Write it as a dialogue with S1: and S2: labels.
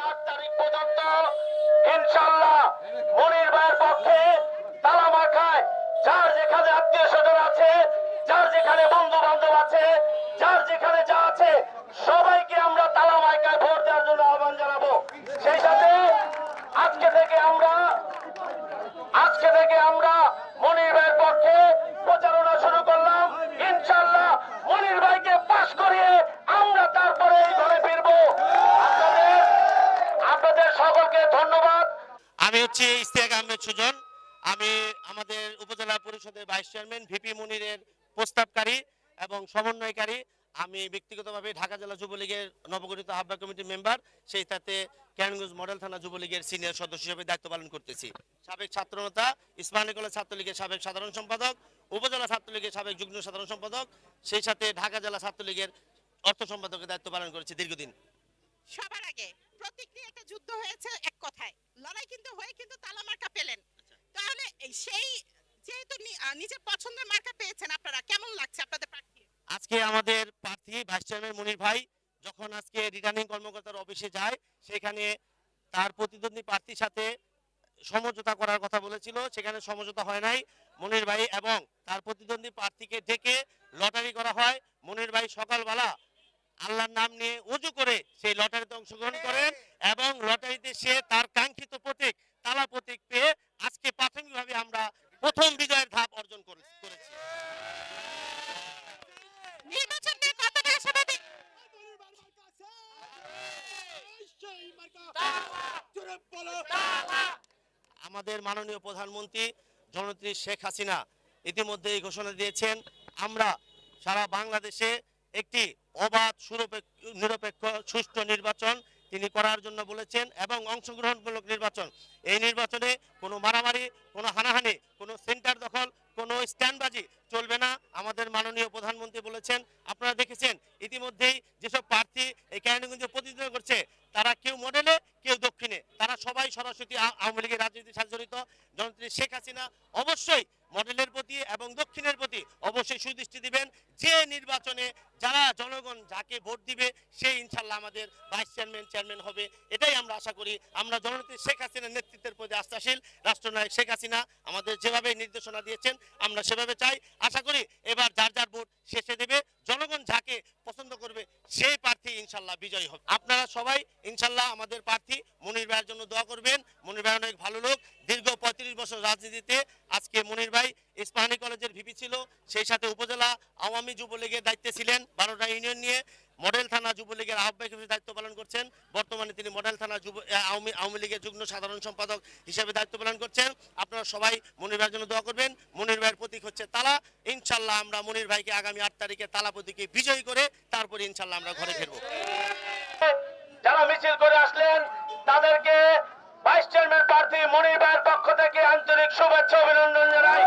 S1: 8 তারিখ পর্যন্ত ইনশাআল্লাহ মনির ভাইয়ের পক্ষে তালা মার্কায় যার যেখানে আত্মীয় স্বজন আছে, যার যেখানে বন্ধু বান্ধব আছে, যার যেখানে যা আছে, সবাইকে আমরা তালা মার্কায় ভোট দেওয়ার জন্য আহ্বান জানাবো। সেই সাথে আজকে থেকে আমরা মনির ভাইয়ের পক্ষে প্রচারণা শুরু করলাম। ইনশাআল্লাহ মনির ভাইকে পাশ করিয়ে আমরা তারপরে এই ঘরে ফিরবো। আপনাদের সকলকে ধন্যবাদ।
S2: আমি হচ্ছে ইশতিয়াক আহমেদ সুজন। আমি আমাদের উপজেলা পরিষদের ভাইস চেয়ারম্যান ভিপি মুনিরের প্রস্তাবকারী এবং সমন্বয়কারী। আমি ব্যক্তিগতভাবে ঢাকা জেলা যুবলীগের নবগঠিত আহ্বায়ক কমিটির মেম্বার, সেই সাথে কেরানীগঞ্জ মডেল থানা যুবলীগের সিনিয়র সদস্য হিসেবে দায়িত্ব পালন করতেছি। সাবেক ছাত্রনেতা, ইসমানী কলেজ ছাত্রলীগের সাবেক সাধারণ সম্পাদক, উপজেলা ছাত্রলীগের সাবেক যুগ্ম সাধারণ সম্পাদক, সেই সাথে ঢাকা জেলা ছাত্রলীগের অর্থ সম্পাদকের দায়িত্ব পালন করেছি দীর্ঘদিন।
S3: সবার আগে প্রতিক্রিয়া, একটা যুদ্ধ হয়েছে, এক কথায় লড়াই কিন্তু হয়ে কিন্তু তালা মার্কা পেলেন। তাহলে সেই যেহেতু নিজের পছন্দের মার্কা পেয়েছেন, আপনারা কেমন লাগছে আপনাদের প্রার্থী?
S2: আজকে আমাদের প্রার্থী ভাইস চেয়ারম্যান মুনির ভাই যখন আজকে রিটার্নিং কর্মকর্তার অফিসে যায়, সেখানে তার প্রতিদ্বন্দ্বী প্রার্থীর সাথে সমঝোতা করার কথা বলেছিল, সেখানে সমঝোতা হয় নাই। মুনির ভাই এবং তার প্রতিদ্বন্দ্বী প্রার্থীকে ডেকে লটারি করা হয়। মুনির ভাই সকালবেলা আল্লাহর নাম নিয়ে উজু করে সেই লটারিতে অংশগ্রহণ করেন এবং লটারিতে সে তার কাঙ্ক্ষিত প্রতীক তালা প্রতীক পেয়ে আজকে প্রাথমিকভাবে আমরা প্রথম বিজয়ের ধাপ অর্জন করেছি।
S3: নির্বাচন নিয়ে কতটা আশাবাদী?
S2: আমাদের মাননীয় প্রধানমন্ত্রী জননেত্রী শেখ হাসিনা ইতিমধ্যে এই ঘোষণা দিয়েছেন, আমরা সারা বাংলাদেশে একটি অবাধ নিরপেক্ষ সুষ্ঠু নির্বাচন তিনি করার জন্য বলেছেন এবং অংশগ্রহণমূলক নির্বাচন। এই নির্বাচনে কোনো মারামারি, কোনো হানাহানি, কোনো সেন্টার দখল, কোনো স্ট্যান্ডবাজি চলবে না। আমাদের মাননীয় প্রধানমন্ত্রী বলেছেন, আপনারা দেখেছেন ইতিমধ্যেই যেসব প্রার্থী এই কেরানীগঞ্জে প্রতিদ্বন্দ্বিতা করছে, তারা কেউ মডেলে, কেউ দক্ষিণে, তারা সবাই সরাসরি আওয়ামী লীগের রাজনীতির সাথে জড়িত। জননেত্রী শেখ হাসিনা অবশ্যই মডেলের প্রতি এবং দক্ষিণের প্রতি অবশ্যই সুদৃষ্টি দিবেন। যে নির্বাচনে যারা জনগণ যাকে ভোট দিবে সেই ইনশাল্লাহ আমাদের ভাইস চেয়ারম্যান হবে, এটাই আমরা আশা করি। আমরা জননেত্রী শেখ হাসিনার নেতৃত্বের প্রতি আস্থাশীল। রাষ্ট্রনায়ক শেখ হাসিনা আমাদের যেভাবে নির্দেশনা দিয়েছেন আমরা সেভাবে চাই। আশা করি এবার যার যার ভোট শেষে দেবে, জনগণ যাকে পছন্দ করবে সেই প্রার্থী ইনশাল্লাহ বিজয়ী হবে। আপনারা সবাই ইনশাল্লাহ আমাদের প্রার্থী মুনির ভাইয়ের জন্য দোয়া করবেন। মুনির ভাই অনেক ভালো লোক, দীর্ঘ 35 বছর রাজনীতিতে। আজকে মুনির ভাই ইস্পাহানি কলেজের ভিপি ছিল, সেই সাথে উপজেলা আওয়ামী যুবলীগের দায়িত্বে ছিলেন, 12টা ইউনিয়ন নিয়ে। মডেল থানা যুবলীগের আহ্বায়ক হিসেবে দায়িত্ব পালন করছেন। বর্তমানে তিনি মডেল থানা আওয়ামী লীগের যুগ্ম সাধারণ সম্পাদক হিসেবে দায়িত্ব পালন করছেন। আপনারা সবাই মুনির ভাইয়ের জন্য দোয়া করবেন। মুনির ভাইয়ের প্রতীক হচ্ছে তালা। ইনশাল্লাহ আমরা মুনির ভাইকে আগামী 8 তারিখে তালা প্রতীকে বিজয়ী করে তারপরে ইনশাল্লাহ আমরা ঘরে ফিরবো।
S1: যারা মিছিল করে আসলেন তাদেরকে ভাইস চেয়ারম্যান প্রার্থী মুনির ভাইয়ের পক্ষ থেকে আন্তরিক শুভেচ্ছা অভিনন্দন জানাই।